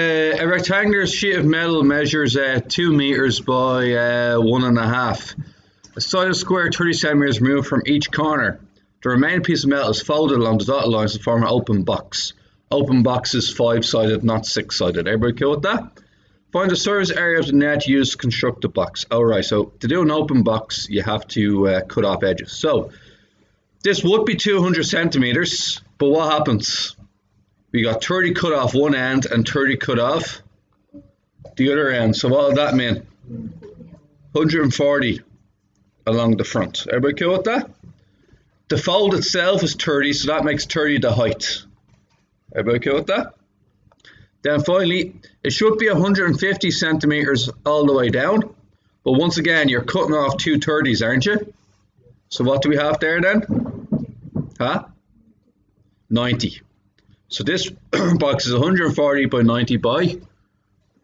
A rectangular sheet of metal measures 2 meters by 1.5. A solid square 30 centimeters removed from each corner. The remaining piece of metal is folded along the dotted lines to form an open box. Open box is 5-sided, not 6-sided. Everybody cool with that? Find the surface area of the net used to construct the box. Alright, so to do an open box, you have to cut off edges. So, this would be 200 centimeters, but what happens? We got 30 cut off one end and 30 cut off the other end. So what does that mean? 140 along the front. Everybody cool with that? The fold itself is 30, so that makes 30 the height. Everybody cool with that? Then finally, it should be 150 centimeters all the way down. But once again, you're cutting off two 30s, aren't you? So what do we have there then? Huh? 90. So this box is 140 by 90 by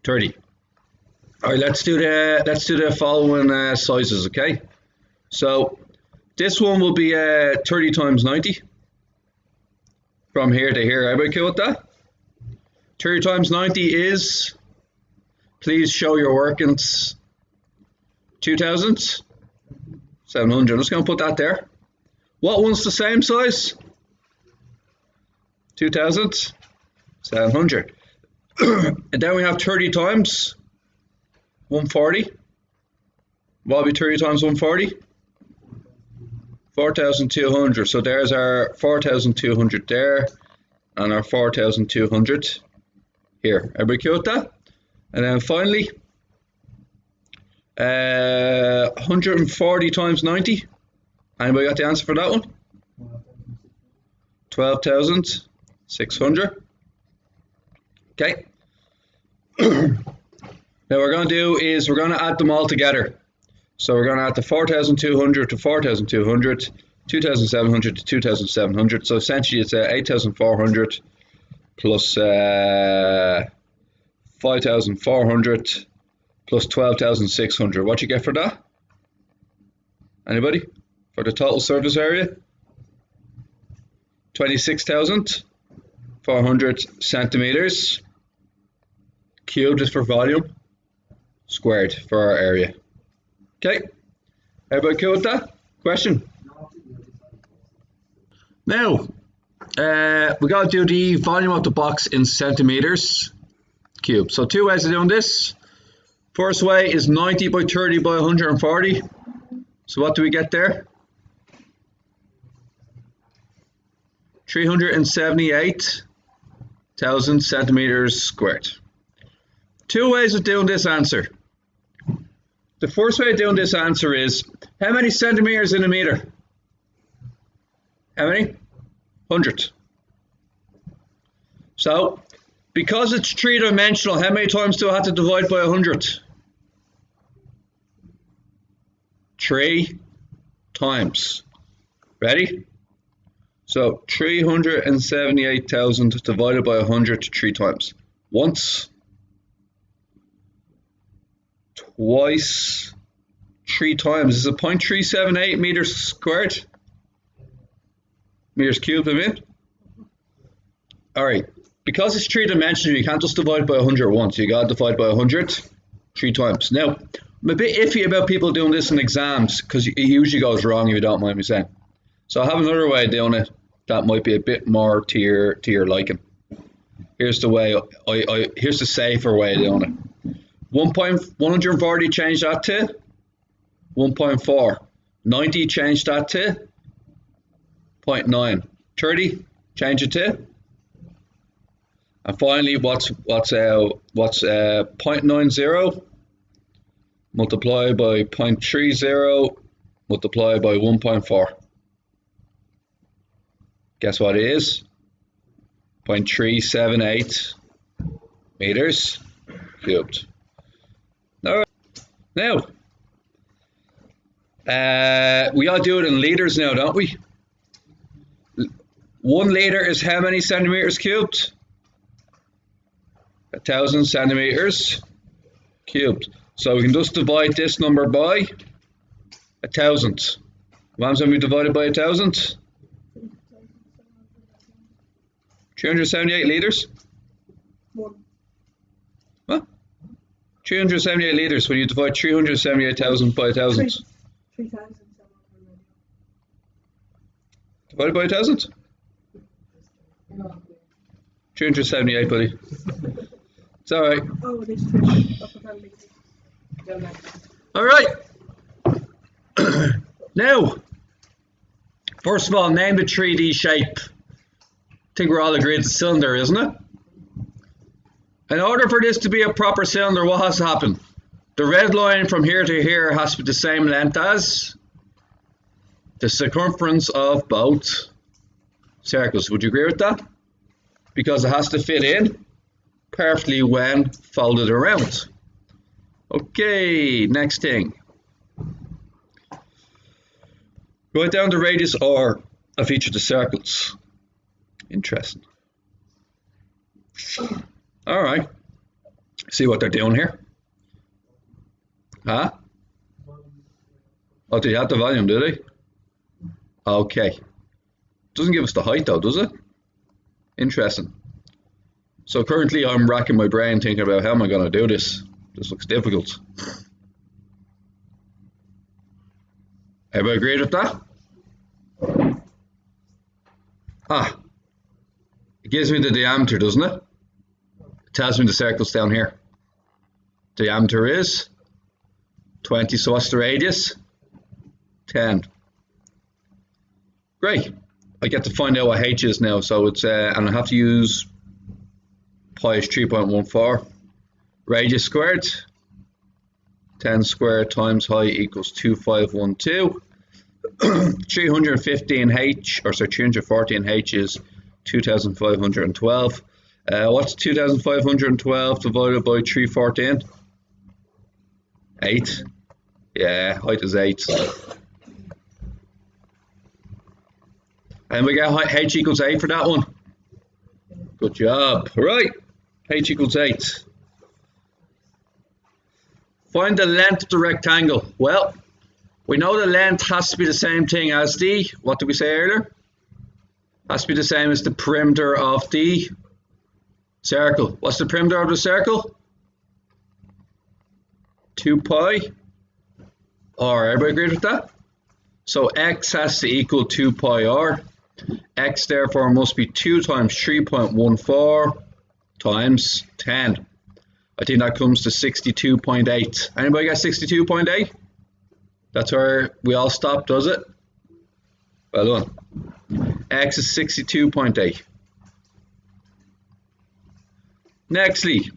30. All right, let's do the following sizes, okay? So this one will be 30 times 90 from here to here. Everybody cool with that? 30 times 90 is, please show your workings, 2,700. I'm just going to put that there. What one's the same size? 2,700. And then we have 30 times 140. What will be 30 times 140? 4,200. So there's our 4,200 there and our 4,200 here. Everybody cool with that? And then finally, 140 times 90. Anybody got the answer for that one? 12,600. Okay. Now what we're going to do is we're going to add them all together. So we're going to add the 4,200 to 4,200, 2,700 to 2,700. So essentially it's 8,400 plus 5,400 plus 12,600. What you get for that? Anybody? For the total surface area? 26,400 centimeters cubed is for volume, squared for our area. Okay, everybody cool with that? Question? Now, we got to do the volume of the box in centimeters cubed. So two ways of doing this. First way is 90 by 30 by 140. So what do we get there? 378,000 centimeters squared. Two ways of doing this answer. The first way of doing this answer is, how many centimeters in a meter? How many? 100. So, because it's three-dimensional, how many times do I have to divide by 100? 3 times. Ready? So 378,000 divided by 100 3 times. Once, twice, 3 times. Is it 0.378 meters squared? Meters cubed, I mean. Alright, because it's three-dimensional, you can't just divide by 100 once. You gotta divide by 100 3 times. Now, I'm a bit iffy about people doing this in exams because it usually goes wrong, if you don't mind me saying. So I have another way of doing it that might be a bit more to your liking. Here's the way here's the safer way of doing it. 140 change that to 1.4. 90 change that to 0.9. 30 change it to. And finally, what's 0.90 multiplied by 0.30 multiplied by 1.4. Guess what it is? 0.378 meters cubed. All right. Now, we all do it in liters now, don't we? 1 liter is how many centimeters cubed? 1,000 centimeters cubed. So we can just divide this number by 1,000. What happens when we divide it by 1,000? 378 liters? 378 litres when you divide 378,000 by 1,000. 3,000. Divided by 1,000? 378, buddy. It's alright. Oh, it is 3. Alright. Now, first of all, name the 3D shape. I think we're all agreed it's a cylinder, isn't it? In order for this to be a proper cylinder, what has to happen? The red line from here to here has to be the same length as the circumference of both circles. Would you agree with that? Because it has to fit in perfectly when folded around. Okay, next thing. Write down the radius R of each of the circles. Interesting. Alright. See what they're doing here? Huh? Oh, they have the volume, do they? Okay. Doesn't give us the height though, does it? Interesting. So currently I'm racking my brain thinking about how am I going to do this. This looks difficult. Everybody agree with that? Ah. It gives me the diameter, doesn't it? It tells me the circle's down here. Diameter is 20, so what's the radius? 10. Great. I get to find out what h is now, so it's and I have to use pi is 3.14. Radius squared, 10 squared times height equals 2512. 315h, or sorry, 314h is 2512. What's 2512 divided by 314? 8. Yeah, height is 8. And we get h equals 8 for that one. Good job. Right, h equals 8. Find the length of the rectangle. Well, we know the length has to be the same thing as the, what did we say earlier? Has to be the same as the perimeter of the circle. What's the perimeter of the circle? 2 pi. R. Everybody agree with that? So x has to equal 2 pi r. X therefore must be 2 times 3.14 times 10. I think that comes to 62.8. Anybody got 62.8? That's where we all stop, does it? Well done. X is 62.8. Nextly,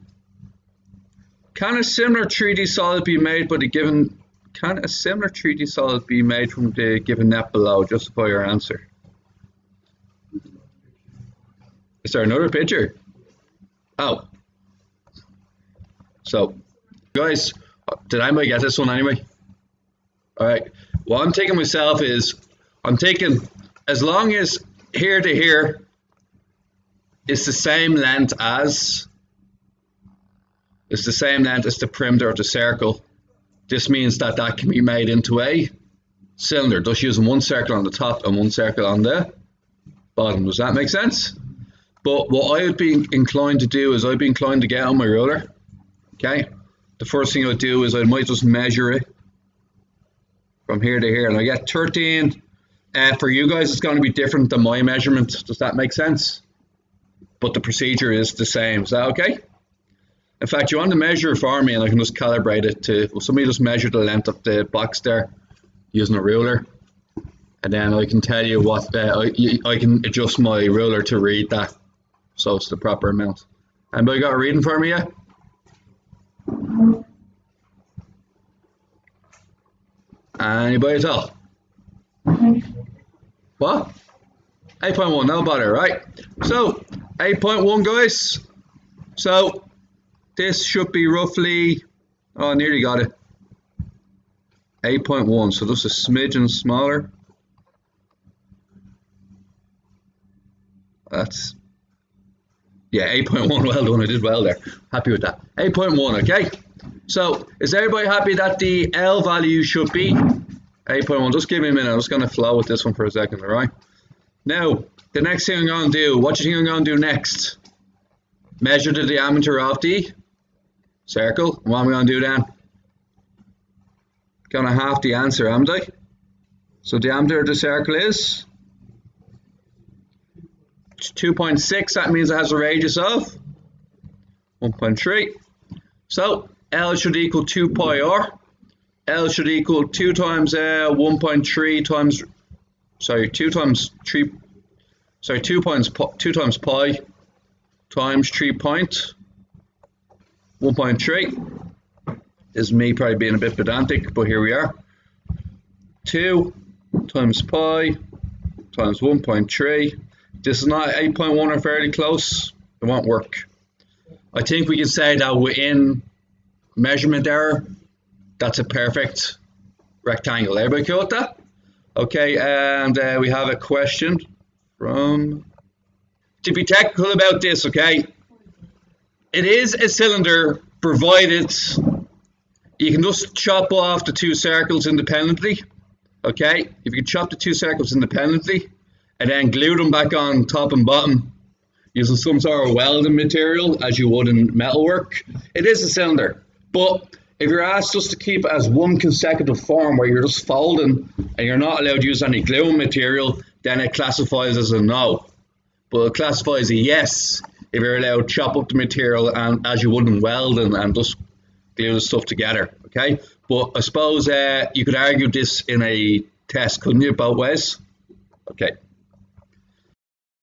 can a similar 3D solid be made by the given? Can a similar 3D solid be made from the given net below? Justify your answer. Is there another picture? Oh. So, guys, did anybody get this one anyway? Alright, what I'm taking myself is, I'm taking, as long as here to here is the same length as, the perimeter of the circle, this means that that can be made into a cylinder, just using one circle on the top and one circle on the bottom. Does that make sense? But what I would be inclined to do is I'd be inclined to get on my ruler. Okay, the first thing I'd do is I might just measure it from here to here, and I get 13. For you guys, it's going to be different than my measurement. Does that make sense? But the procedure is the same. Is that okay? In fact, you want to measure it for me, and I can just calibrate it to. Well, somebody just measure the length of the box there using a ruler, and then I can tell you what I can adjust my ruler to read that, so it's the proper amount. Anybody got a reading for me yet? Anybody at all? What? 8.1, no bother, right? So, 8.1, guys. So, this should be roughly, oh, nearly got it. 8.1, so just a smidgen smaller. That's, yeah, 8.1, well done, I did well there. Happy with that. 8.1, okay? So, is everybody happy that the L value should be 8.1? Just give me a minute, I'm just going to flow with this one for a second, alright? Now, the next thing I'm going to do, what do you think I'm going to do next? Measure the diameter of the Circle. What am I going to do then? Going to half the answer, am I? So the diameter of the circle is 2.6. That means it has a radius of 1.3. So L should equal 2 pi r. L should equal 2 times 1.3 times, sorry, 2 times 3, sorry, 2 times pi times 3.1.3. This is me probably being a bit pedantic, but here we are. 2 times pi times 1.3. This is not 8.1 or fairly close. It won't work. I think we can say that within measurement error, that's a perfect rectangle. Everybody cool with that? Okay, and we have a question from... To be technical about this, okay, it is a cylinder provided you can just chop off the two circles independently. Okay, if you can chop the two circles independently and then glue them back on top and bottom using some sort of welding material as you would in metalwork, it is a cylinder. But if you're asked just to keep it as one consecutive form where you're just folding and you're not allowed to use any gluing material, then it classifies as a no. But it classifies as a yes if you're allowed to chop up the material and as you would in welding and just glue the stuff together. Okay, but I suppose you could argue this in a test, couldn't you, both ways? Okay.